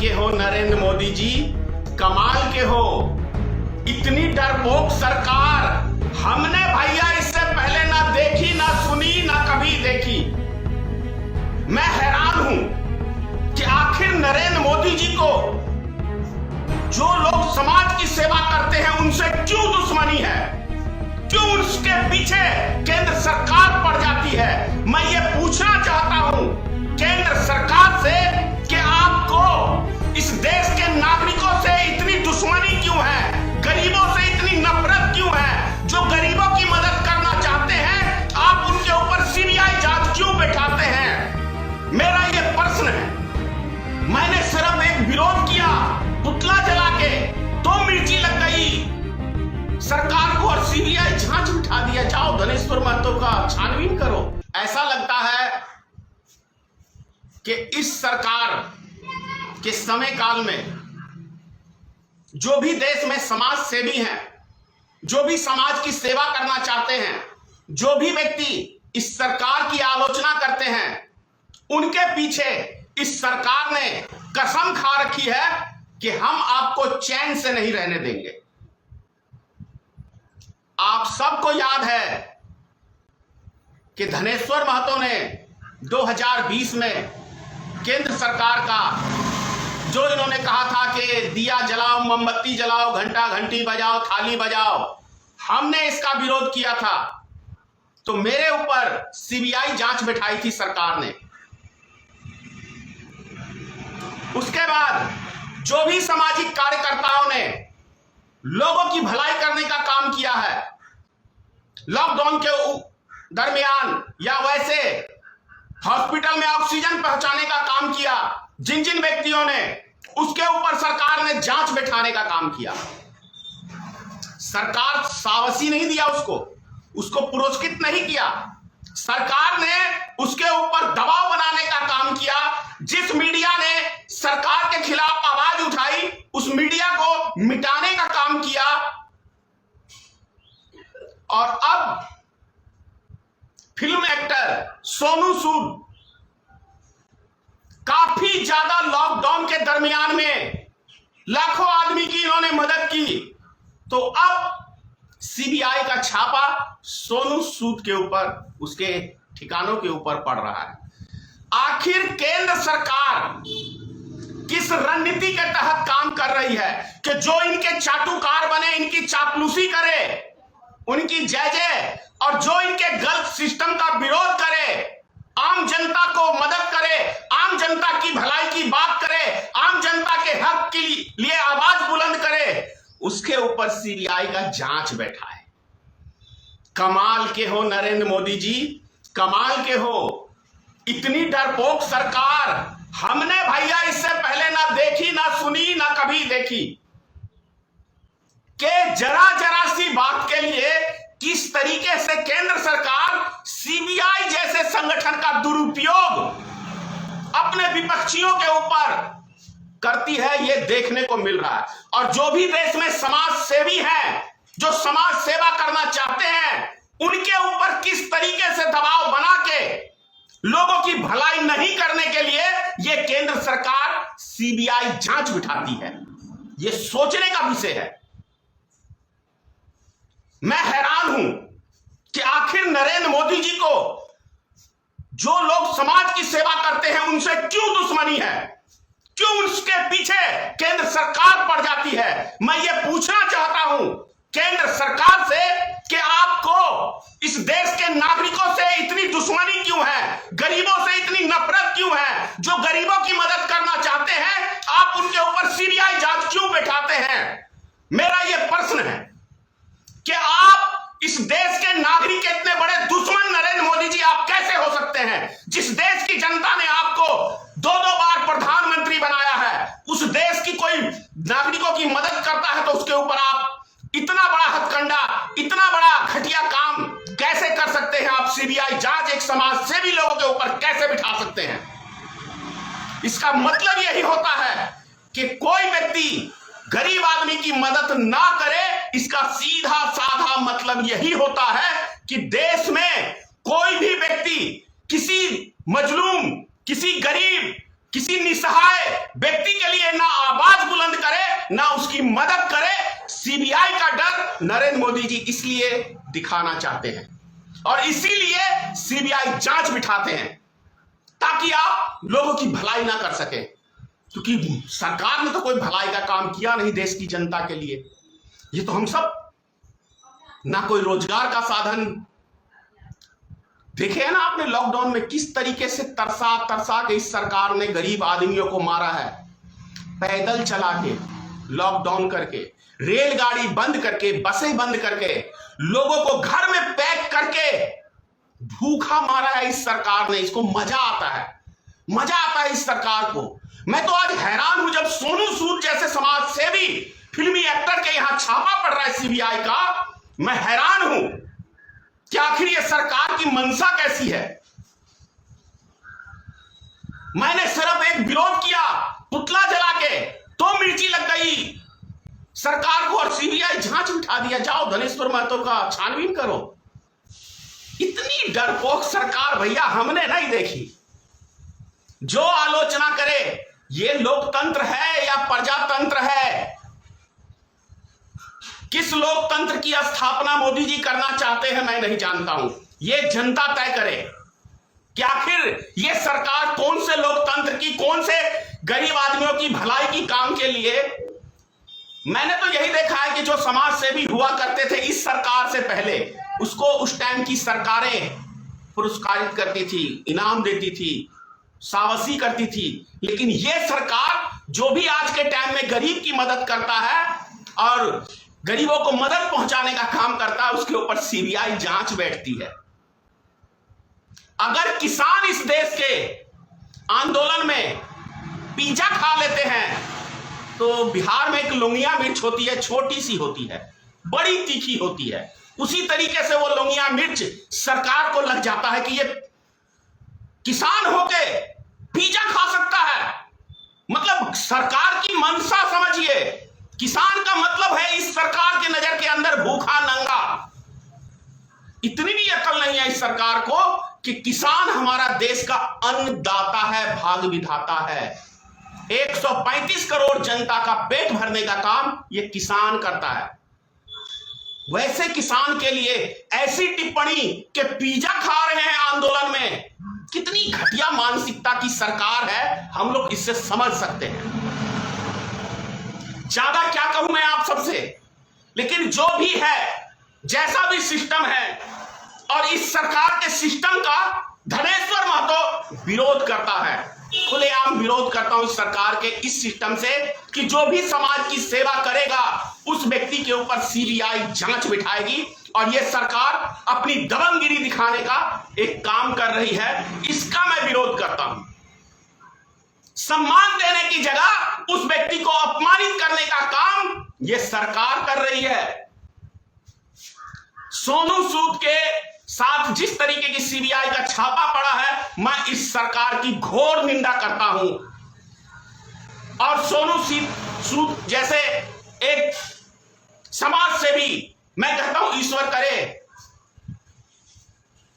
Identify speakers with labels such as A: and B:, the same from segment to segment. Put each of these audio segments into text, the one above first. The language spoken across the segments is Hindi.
A: के हो नरेंद्र मोदी जी, कमाल के हो। इतनी डरपोक सरकार हमने भैया इससे पहले ना देखी, ना सुनी, ना कभी देखी। मैं हैरान हूं कि आखिर नरेंद्र मोदी जी को जो लोग समाज की सेवा करते हैं उनसे क्यों दुश्मनी है, क्यों उसके पीछे केंद्र सरकार पड़ जाती है। मैं ये पूछना चाहता हूं केंद्र सरकार से कि आपको इस देश के नागरिकों से इतनी दुश्मनी क्यों है, गरीबों से इतनी नफरत क्यों है। जो गरीबों की मदद करना चाहते हैं आप उनके ऊपर सीबीआई जांच क्यों बैठाते हैं। मेरा ये प्रश्न है। मैंने सिर्फ एक विरोध किया, पुतला जला के 2 मिर्ची लग गई सरकार को और सीबीआई जांच बिठा दिया। जाओ धनेश्वर महतो का छानबीन करो। ऐसा लगता है कि इस सरकार के समय काल में जो भी देश में समाज सेवी हैं, जो भी समाज की सेवा करना चाहते हैं, जो भी व्यक्ति इस सरकार की आलोचना करते हैं, उनके पीछे इस सरकार ने कसम खा रखी है कि हम आपको चैन से नहीं रहने देंगे। आप सबको याद है कि धनेश्वर महतो ने 2020 में केंद्र सरकार का जो इन्होंने कहा था कि दिया जलाओ, मोमबत्ती जलाओ, घंटा घंटी बजाओ, थाली बजाओ, हमने इसका विरोध किया था। तो मेरे ऊपर सीबीआई जांच बिठाई थी सरकार ने। उसके बाद जो भी सामाजिक कार्यकर्ताओं ने लोगों की भलाई करने का काम किया है, लॉकडाउन के दरमियान या वैसे हॉस्पिटल में ऑक्सीजन पहुंचाने का काम किया, जिन जिन व्यक्तियों ने, उसके ऊपर सरकार ने जांच बैठाने का काम किया। सरकार सावसी नहीं दिया, उसको पुरस्कृत नहीं किया। सरकार ने उसके ऊपर दबाव बनाने का काम किया। जिस मीडिया ने सरकार के खिलाफ आवाज उठाई उस मीडिया को मिटाने का काम किया। और अब फिल्म एक्टर सोनू सूद काफी ज्यादा लॉकडाउन के दरमियान में लाखों आदमी की इन्होंने मदद की, तो अब सीबीआई का छापा सोनू सूद के ऊपर, उसके ठिकानों के ऊपर पड़ रहा है। आखिर केंद्र सरकार किस रणनीति के तहत काम कर रही है कि जो इनके चाटुकार बने, इनकी चापलूसी करे, उनकी जय और जो इनके गलत सिस्टम का विरोध करे, आम जनता को मदद करे, आम जनता की भलाई की बात करे, आम जनता के हक के लिए आवाज बुलंद करे, उसके ऊपर सीबीआई का जांच बैठा है। कमाल के हो नरेंद्र मोदी जी, कमाल के हो। इतनी डरपोक सरकार हमने भैया इससे पहले ना देखी, ना सुनी, ना कभी देखी। कि जरा जरा सी बात के लिए किस तरीके से केंद्र सरकार सीबीआई जैसे संगठन का दुरुपयोग अपने विपक्षियों के ऊपर करती है, यह देखने को मिल रहा है। और जो भी देश में समाज सेवी हैं, जो समाज सेवा करना चाहते हैं, उनके ऊपर किस तरीके से दबाव बना के लोगों की भलाई नहीं करने के लिए यह केंद्र सरकार सीबीआई जांच बिठाती है, यह सोचने का विषय है। मैं हैरान हूं कि आखिर नरेंद्र मोदी जी को जो लोग समाज की सेवा करते हैं उनसे क्यों दुश्मनी है, क्यों उसके पीछे केंद्र सरकार पड़ जाती है। मैं ये पूछना चाहता हूं केंद्र सरकार से कि आपको इस देश के नागरिकों से इतनी दुश्मनी क्यों है, गरीबों से इतनी नफरत क्यों है। जो गरीबों की मदद करना चाहते हैं आप उनके ऊपर सीबीआई जांच क्यों बैठाते हैं। मेरा यह प्रश्न है कि आप इस देश के नागरिक के इतने बड़े दुश्मन नरेंद्र मोदी जी आप कैसे हो सकते हैं। जिस देश की जनता ने आपको 2-2 बार प्रधानमंत्री बनाया है, उस देश की कोई नागरिकों की मदद करता है तो उसके ऊपर आप इतना बड़ा हथकंडा, इतना बड़ा घटिया काम कैसे कर सकते हैं। आप सीबीआई जांच एक समाज सेवी लोगों के ऊपर कैसे बिठा सकते हैं। इसका मतलब यही होता है कि कोई व्यक्ति गरीब आदमी की मदद ना करे। इसका सीधा साधा मतलब यही होता है कि देश में कोई भी व्यक्ति किसी मजलूम, किसी गरीब, किसी निसहाय व्यक्ति के लिए ना उसकी मदद करे। सीबीआई का डर नरेंद्र मोदी जी इसलिए दिखाना चाहते हैं और इसीलिए सीबीआई जांच बिठाते हैं ताकि आप लोगों की भलाई ना कर सके, क्योंकि सरकार ने तो कोई भलाई का काम किया नहीं देश की जनता के लिए। ये तो हम सब ना कोई रोजगार का साधन देखे है ना आपने लॉकडाउन में किस तरीके से तरसा तरसा के इस सरकार ने गरीब आदमियों को मारा है, पैदल चला के, लॉकडाउन करके, रेलगाड़ी बंद करके, बसें बंद करके, लोगों को घर में पैक करके भूखा मारा है इस सरकार ने। इसको मजा आता है, मजा आता है इस सरकार को। मैं तो आज हैरान हूं जब सोनू सूद जैसे समाज सेवी फिल्मी एक्टर के यहां छापा पड़ रहा है सीबीआई का। मैं हैरान हूं कि आखिर ये सरकार की मंशा कैसी है। मैंने सिर्फ एक विरोध किया, पुतला जला के तो मिर्ची लग गई सरकार को और सीबीआई जांच बिठा दिया। जाओ धनेश्वर महतो का छानबीन करो। इतनी डरपोक सरकार भैया हमने नहीं देखी। जो आलोचना करे ये लोकतंत्र है या प्रजातंत्र है, किस लोकतंत्र की स्थापना मोदी जी करना चाहते हैं मैं नहीं जानता हूं। ये जनता तय करे कि आखिर ये सरकार कौन से लोकतंत्र की, कौन से गरीब आदमियों की भलाई की काम के लिए। मैंने तो यही देखा है कि जो समाज सेवी हुआ करते थे इस सरकार से पहले, उसको उस टाइम की सरकारें पुरस्कारित करती थी, इनाम देती थी, शाबाशी करती थी। लेकिन ये सरकार जो भी आज के टाइम में गरीब की मदद करता है और गरीबों को मदद पहुंचाने का काम करता है, उसके ऊपर सीबीआई जांच बैठती है। अगर किसान इस देश के आंदोलन में पिज्जा खा लेते हैं तो बिहार में एक लौंगिया मिर्च होती है, छोटी सी होती है, बड़ी तीखी होती है। उसी तरीके से वो लौंगिया मिर्च सरकार को लग जाता है कि ये किसान होके पिज्जा खा सकता है। मतलब सरकार की मंशा समझिए। किसान का मतलब है इस सरकार के नजर के अंदर भूखा नंगा। इतनी भी अकल नहीं है इस सरकार को कि किसान हमारा देश का अन्नदाता है, भाग विधाता है। 135 करोड़ जनता का पेट भरने का काम ये किसान करता है। वैसे किसान के लिए ऐसी टिप्पणी कि पिज्जा खा रहे हैं आंदोलन में, कितनी घटिया मानसिकता की सरकार है, हम लोग इससे समझ सकते हैं। ज्यादा क्या कहूं मैं आप सबसे, लेकिन जो भी है, जैसा भी सिस्टम है और इस सरकार के सिस्टम का धनेश्वर महतो विरोध करता है, खुलेआम विरोध करता हूं इस सरकार के इस सिस्टम से कि जो भी समाज की सेवा करेगा उस व्यक्ति के ऊपर सीबीआई जांच बिठाएगी। और यह सरकार अपनी दबंगगिरी दिखाने का एक काम कर रही है, इसका मैं विरोध करता हूं। सम्मान देने की जगह उस व्यक्ति को अपमानित करने का काम यह सरकार कर रही है। सोनू सूद के साथ जिस तरीके की सीबीआई का छापा पड़ा है, मैं इस सरकार की घोर निंदा करता हूं। और सोनू सूद जैसे एक समाज सेवी, मैं कहता हूं ईश्वर करे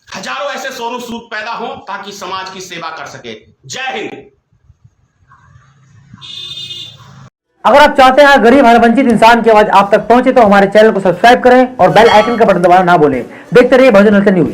A: हजारों ऐसे सोनू सूद पैदा हो ताकि समाज की सेवा कर सके। जय हिंद।
B: अगर आप चाहते हैं गरीब हर वंचित इंसान की आवाज आप तक पहुंचे तो हमारे चैनल को सब्सक्राइब करें और बेल आइकन का बटन दबाना ना भूलें। देखते रहिए बहुजन हलचल न्यूज।